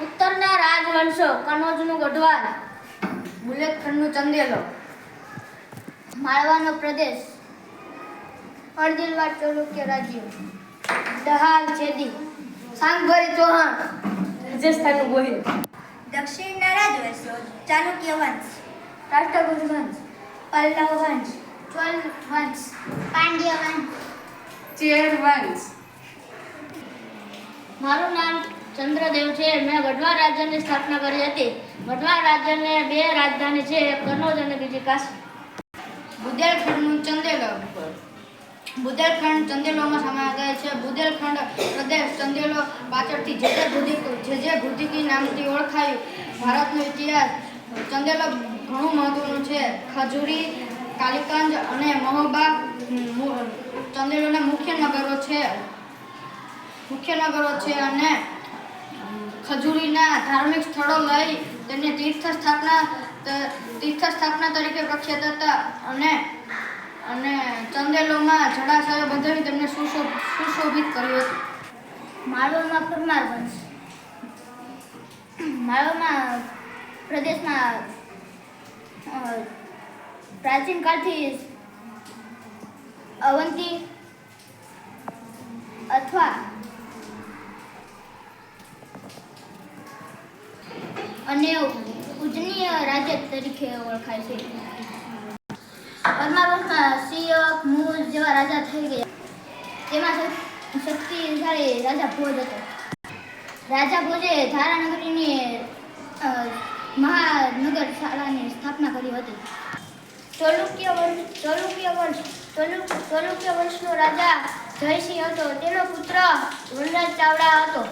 ઉત્તરના રાજવંશો કનોજનું ગઢવાલ, બુલેખંડનું ચંદેલો, માળવાનો પ્રદેશ, અડદિલવાડ ચાલુક્ય રાજ્ય, દહાલ છેદી, સાંગભરી ચૌહાણ, રાજસ્થાનનું ગોહિલ. દક્ષિણના રાજવંશો ચાલુક્ય વંશ, રાષ્ટ્રકૂટ વંશ, પલ્લવ વંશ, ચોલ વંશ, પાંડ્ય વંશ, ચેર વંશ. મારું નામ ચંદ્રદેવ છે. મેં ગઢવાલ રાજ્યની સ્થાપના કરી હતી. ગઢવાલ રાજ્યને 2 રાજધાની છે, એક કનોજ અને બીજી કાશી. બુદેલખંડનું ચંદેલો, બુદેલખંડ ચંદેલોમાં સમાઈ ગયો છે. બુદેલખંડ પ્રદેશ ચંદેલો પાછળથી જે ભૂતિકી નામથી ઓળખાયું. ભારતનો ઇતિહાસ ચંદેલો ઘણું મહત્વનું છે. ખજૂરી, કાલિકંજ અને મહોબા ચંદેલોના મુખ્ય નગરો છે અને ખજૂરીના ધાર્મિક સ્થળો લઈ તેને તીર્થ સ્થાપના તરીકે પ્રખ્યાત હતા અને ચંદેલોમાં જળાશયો બંધાવી તેમને સુશોભિત કર્યું હતું. માળવામાં પરમાર વંશ, માળવામાં પ્રદેશમાં પ્રાચીન કાળથી અવંતી અથવા અને પૂજનીય રાજ્ય તરીકે ઓળખાય છે. પરમાર વંશમાં સિયક, મૂળ જેવા રાજા થઈ ગયા. તેમાં શક્તિશાળી રાજા ભોજ હતો. રાજા ભોજે ધારાનગરીની મહાનગર શાળાની સ્થાપના કરી હતી. ચાલુક્ય વંશનો રાજા જયસિંહ હતો. તેનો પુત્ર વનરાજ ચાવડા હતો.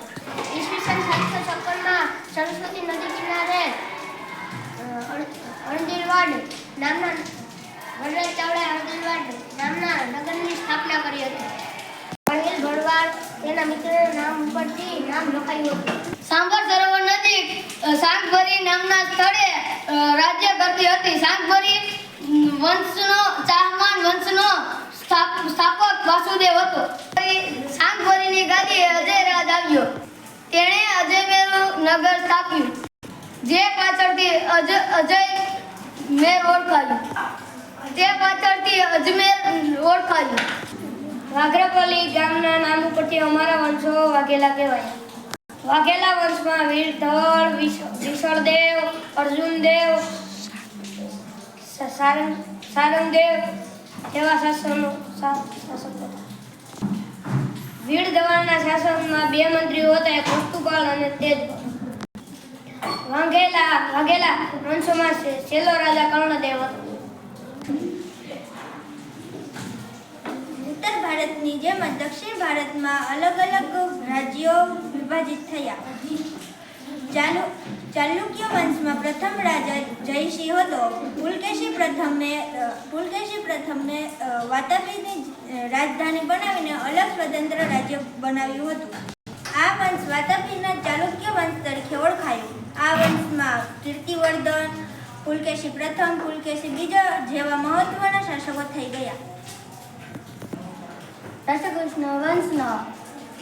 ઈસવીસન 756માં સરસ્વતી નદી કિનારે અણદિલવાડ નામના વનરાજ ચાવડાએ અણદિલવાડ નામના નગરની સ્થાપના કરી હતી. અણિલ ભરવાડ તેના મિત્રના નામ ઉપરથી નામ લખાયું હતું. સાંભર સરોવર નજીક સાંગભરી નામના સ્થળે રાજ્ય કરતી હતી. સાંગભરી ચાહમાન વંશનો સ્થાપક વાસુદેવ હતો. સાંગભરીની ગાદી અજયરાજ આવ્યો. તેણે અજયમેરું નગર સ્થાપ્યું, જે પાછળથી અજમેર ઓળખાયું. વાઘરાપલ્લી ગામના નામ ઉપરથી અમારા વંશો વાઘેલા કહેવાય. વાઘેલા વંશમાં વીરધળ, વિશળદેવ, અર્જુનદેવ, સારંગદેવ જેવા શાસકો હતા. વીરધવળના શાસનમાં 2 મંત્રીઓ હતા, એક વસ્તુપાલ અને તેજપાલ. વાઘેલા વંશમાં છેલ્લો રાજા કર્ણદેવ હતો. ઉત્તર ભારતની જેમ જ દક્ષિણ ભારતમાં અલગ અલગ રાજ્યો વિભાજિત થયા. ચાલુક્ય વંશમાં પ્રથમ રાજા જયસિંહ હતો. પુલકેશી પ્રથમે વાતાપીની રાજધાની બનાવીને અલગ સ્વતંત્ર રાજ્ય બનાવ્યું હતું. આ વંશ વાતાપીના ચાલુક્ય વંશ તરીકે ઓળખાયું. આ વંશમાં કીર્તિવર્ધન, પુલકેશી પ્રથમ, પુલકેશી બીજા જેવા મહત્વના શાસકો થઈ ગયા. રાષ્ટ્રકૂટ વંશનો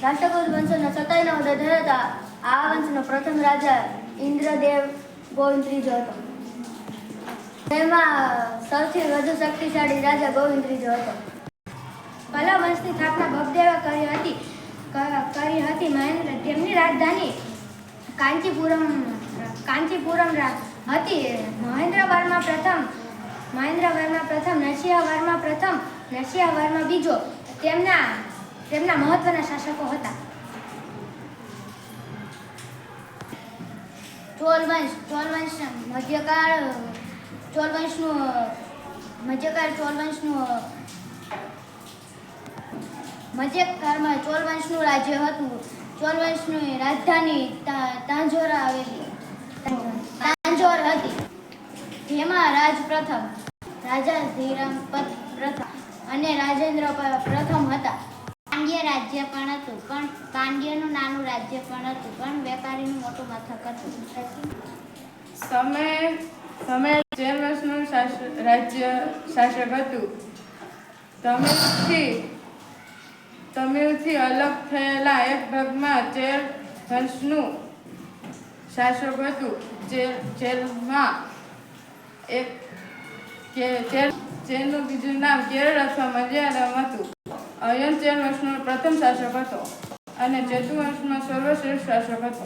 97 હોદ્દા ધરાવતા આ વંશનો પ્રથમ રાજા ઇન્દ્રદેવ ગોવિંદ ત્રીજો હતો. તેમાં સૌથી વધુ શક્તિશાળી રાજા ગોવિંદ ત્રીજો હતો. પલ્લવ વંશની સ્થાપના ભગદેવે કરી હતી. તેમની રાજધાની કાંચીપુરમ હતી. મહેન્દ્રવર્મા પ્રથમ, નરસિંહવર્મા બીજો તેમના મહત્વના શાસકો હતા. ચોલ વંશનું રાજ્ય હતું. ચોલ વંશની રાજધાની તાંજોર રાજ પ્રથમ, રાજા ધીરમપત પ્રથમ અને રાજેન્દ્ર પ્રથમ હતા. પાંડ્ય રાજ્ય પણ હતું, પણ પાંડ્યનું નાનું રાજ્ય પણ હતું, પણ વેપારીનું મોટું મથક હતું. સમય ચેરવંશનું રાજ્ય શાસક હતું. તમિલથી અલગ થયેલા એક ભાગમાં ચેર વંશનું શાસક હતું. ચેરનું બીજું નામ કેરળ અથવા મલયાલમ હતું. અયન ચેર વંશનો પ્રથમ શાસક હતો અને ચેતુ વંશનો સર્વશ્રેષ્ઠ શાસક હતો.